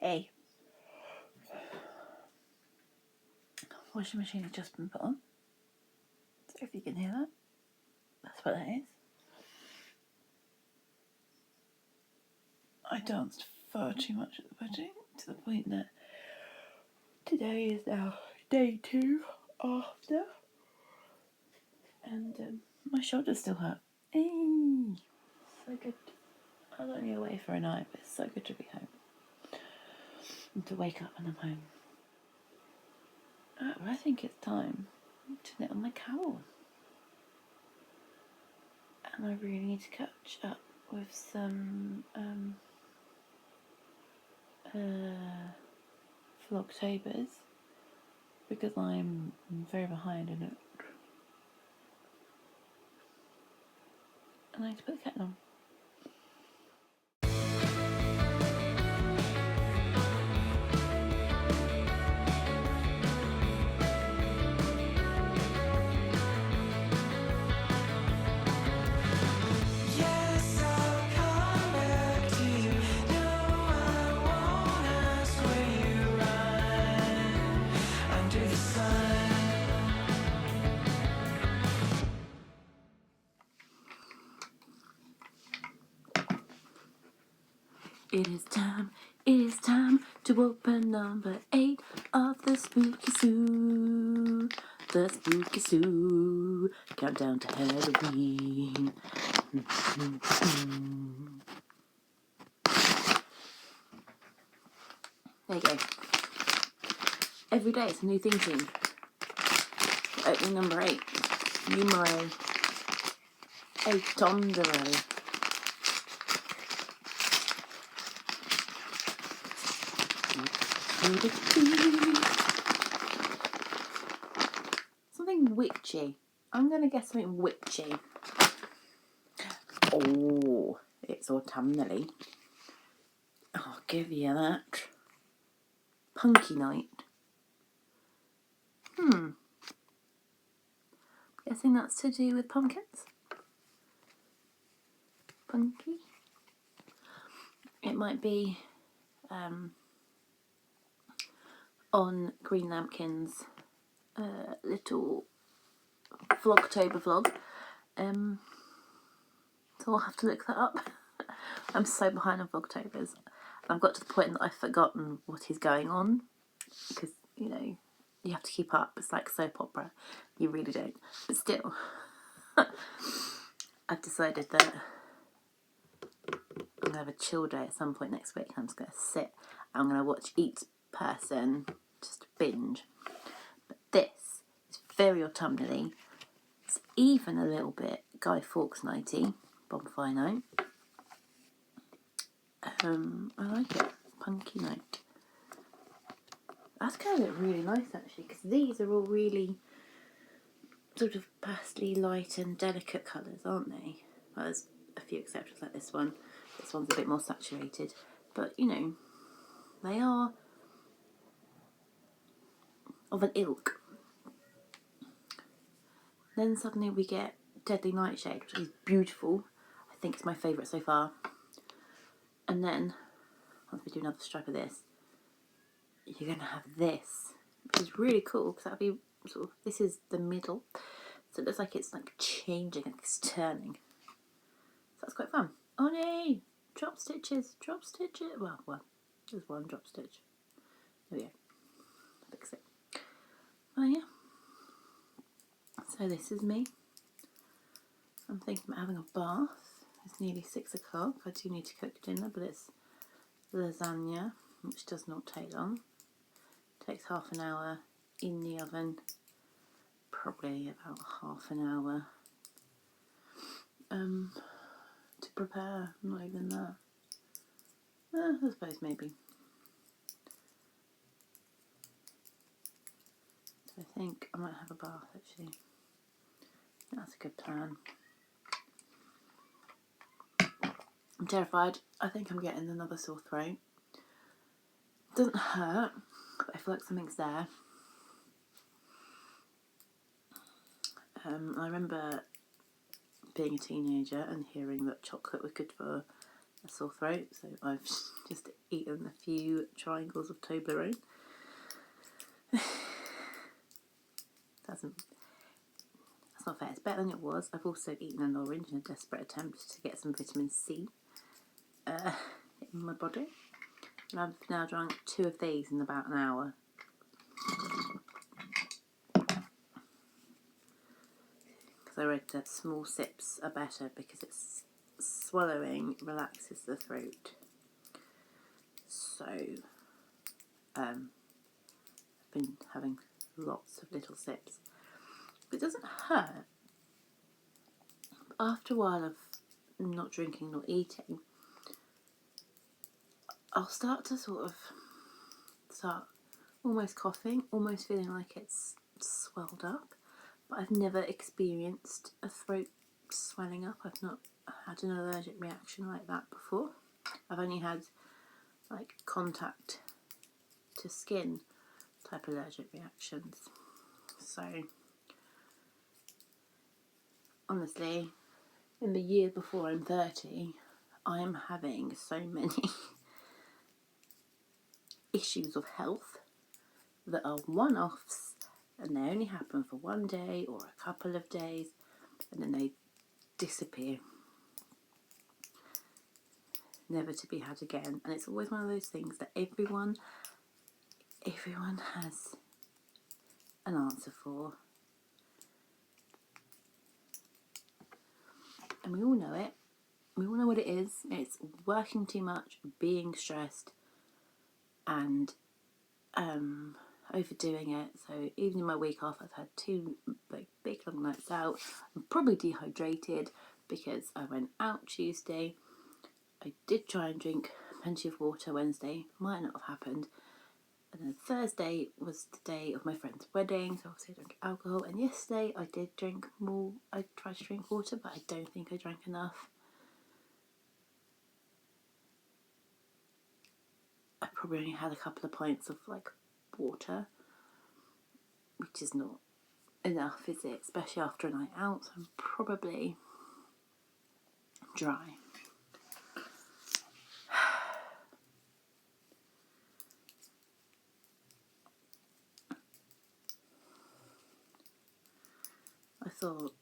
Hey. Washing machine has just been put on. So if you can hear that, that's what that is. I danced far too much at the wedding, to the point that today is now day 2 after. And my shoulders still hurt. Hey, so good. I was only away for a night, but it's so good to be home. And to wake up and I'm home. I think it's time to knit on my cowl. And I really need to catch up with some Vlogtobers because I'm very behind in it. And I need to put the kettle on. It is time to open number 8 of the Spooky Soo. The Spooky Soo. Countdown to Halloween. There you go. Every day it's a new theme tune. Opening number 8. Numero 8 on the row. Something witchy. I'm going to guess something witchy. Oh, it's autumnally. I'll give you that. Punky night. Guessing that's to do with pumpkins. Punky. It might be on Green Lambkin's little Vlogtober vlog. So I'll have to look that up. I'm so behind on Vlogtobers. I've got to the point that I've forgotten what is going on because, you know, you have to keep up. It's like soap opera. You really don't. But still, I've decided that I'm going to have a chill day at some point next week. I'm just going to sit. I'm going to watch each person just binge. But this is very autumnally. It's even a little bit Guy Fawkes nighty, bonfire night. I like it. Punky night. That's going to look really nice actually, because these are all really sort of pastely light and delicate colours, aren't they? Well, there's a few exceptions like this one. This one's a bit more saturated, but you know, they are of an ilk. Then suddenly we get Deadly Nightshade, which is beautiful. I think it's my favourite so far. And then, once we do another stripe of this, you're going to have this, which is really cool because that'll be sort of, this is the middle, so it looks like it's like changing, like it's turning. So that's quite fun. Oh no! Drop stitches, drop stitches. Well, there's one drop stitch. There we go. Fix it. Oh yeah. So this is me. I'm thinking about having a bath. It's nearly 6 o'clock. I do need to cook dinner, but it's lasagna, which does not take long. Takes half an hour in the oven, probably about half an hour to prepare, not even that. I suppose maybe. So I think I might have a bath actually. That's a good plan. I'm terrified. I think I'm getting another sore throat. Doesn't hurt, but I feel like something's there. I remember being a teenager and hearing that chocolate was good for a sore throat, so I've just eaten a few triangles of Toblerone. That's not fair, it's better than it was. I've also eaten an orange in a desperate attempt to get some vitamin C in my body. And I've now drunk 2 of these in about an hour. Because I read that small sips are better because it's swallowing relaxes the throat. So I've been having lots of little sips. But it doesn't hurt. After a while of not drinking, not eating, I'll start to start almost coughing, almost feeling like it's swelled up. But I've never experienced a throat swelling up. I've not had an allergic reaction like that before. I've only had like contact to skin type allergic reactions. So honestly, in the year before I'm 30, I am having so many issues of health that are one-offs, and they only happen for one day or a couple of days, and then they disappear, never to be had again. And it's always one of those things that everyone has an answer for, and we all know it. We all know what it is. It's working too much, being stressed, and overdoing it. So even in my week off, I've had 2 big long nights out. I'm probably dehydrated because I went out Tuesday. I did try and drink plenty of water Wednesday, might not have happened. And then Thursday was the day of my friend's wedding, so obviously I drank alcohol. And yesterday I did drink more. I tried to drink water, but I don't think I drank enough. I probably only had a couple of pints of water, which is not enough, is it? Especially after a night out, so I'm probably dry. I thought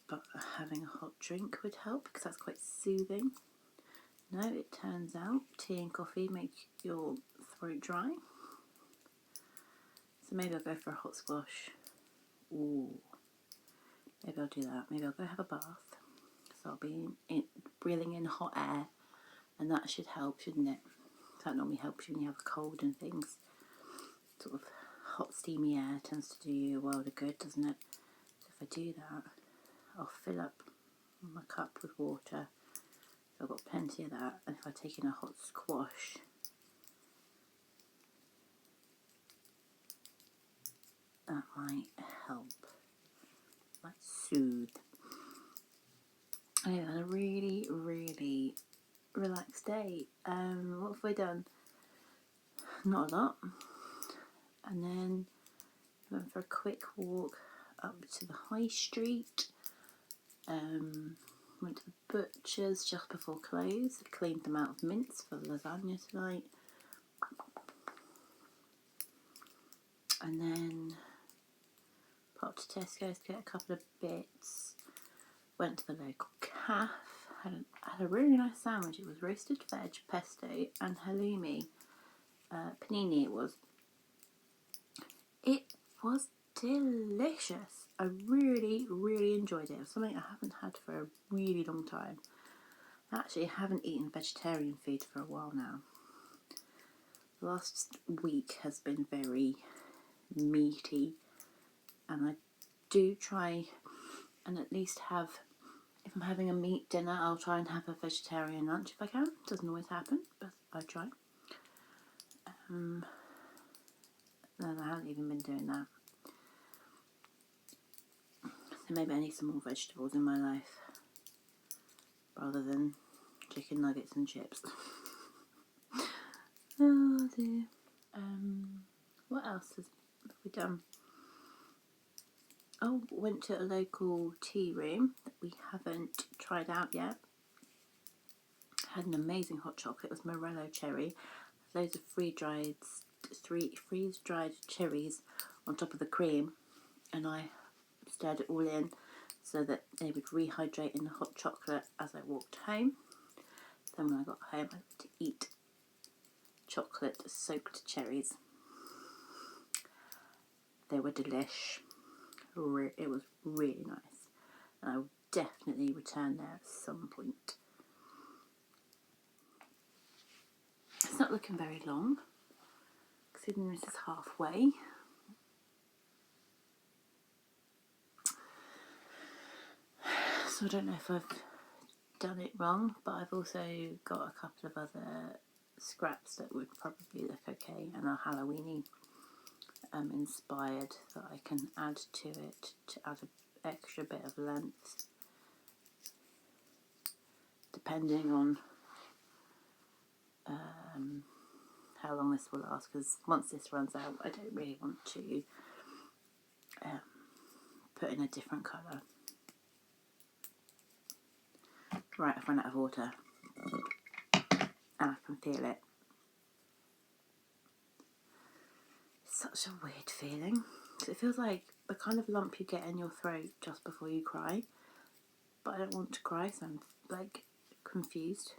but having a hot drink would help because that's quite soothing. No, it turns out tea and coffee make your throat dry. So maybe I'll go for a hot squash. Ooh, maybe I'll do that. Maybe I'll go have a bath. So I'll be breathing in hot air, and that should help, shouldn't it? That normally helps you when you have a cold and things. Sort of hot steamy air tends to do you a world of good, doesn't it? So if I do that, I'll fill up my cup with water. So I've got plenty of that. And if I take in a hot squash, that might help, might soothe. Anyway, I had a really, really relaxed day. What have I done? Not a lot. And then I went for a quick walk up to the high street. Went to the butcher's just before close. I cleaned them out of mince for the lasagna tonight. And then popped to Tesco's to get a couple of bits. Went to the local cafe. Had a really nice sandwich. It was roasted veg, pesto and halloumi. Panini it was. It was delicious. I really, really enjoyed it. It was something I haven't had for a really long time. Actually, I haven't eaten vegetarian food for a while now. The last week has been very meaty, and I do try and at least have, if I'm having a meat dinner, I'll try and have a vegetarian lunch if I can. Doesn't always happen, but I try. And I haven't even been doing that. So maybe I need some more vegetables in my life rather than chicken nuggets and chips. Oh dear. What else have we done? Oh, went to a local tea room that we haven't tried out yet. had an amazing hot chocolate. It was Morello cherry, loads of freeze-dried cherries on top of the cream, and I stirred it all in so that they would rehydrate in the hot chocolate as I walked home. Then when I got home, I got to eat chocolate-soaked cherries. They were delish. It was really nice, and I will definitely return there at some point. It's not looking very long, considering this is halfway. So I don't know if I've done it wrong, but I've also got a couple of other scraps that would probably look okay and are Halloweeny inspired that I can add to it to add an extra bit of length, depending on how long this will last, because once this runs out I don't really want to put in a different colour. Right, I've run out of water and I can feel it. It's such a weird feeling. It feels like the kind of lump you get in your throat just before you cry, but I don't want to cry, so I'm like confused.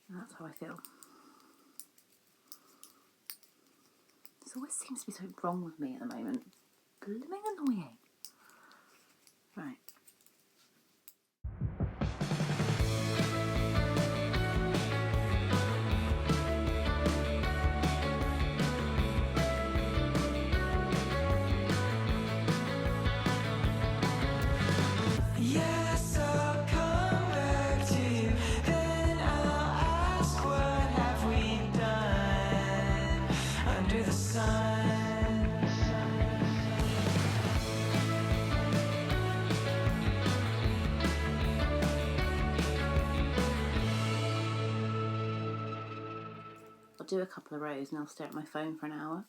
And that's how I feel. There always seems to be something wrong with me at the moment. Blooming annoying. Right. Yes, I'll come back to you. Then I'll ask, what have we done under the sun? I'll do a couple of rows and I'll stare at my phone for an hour.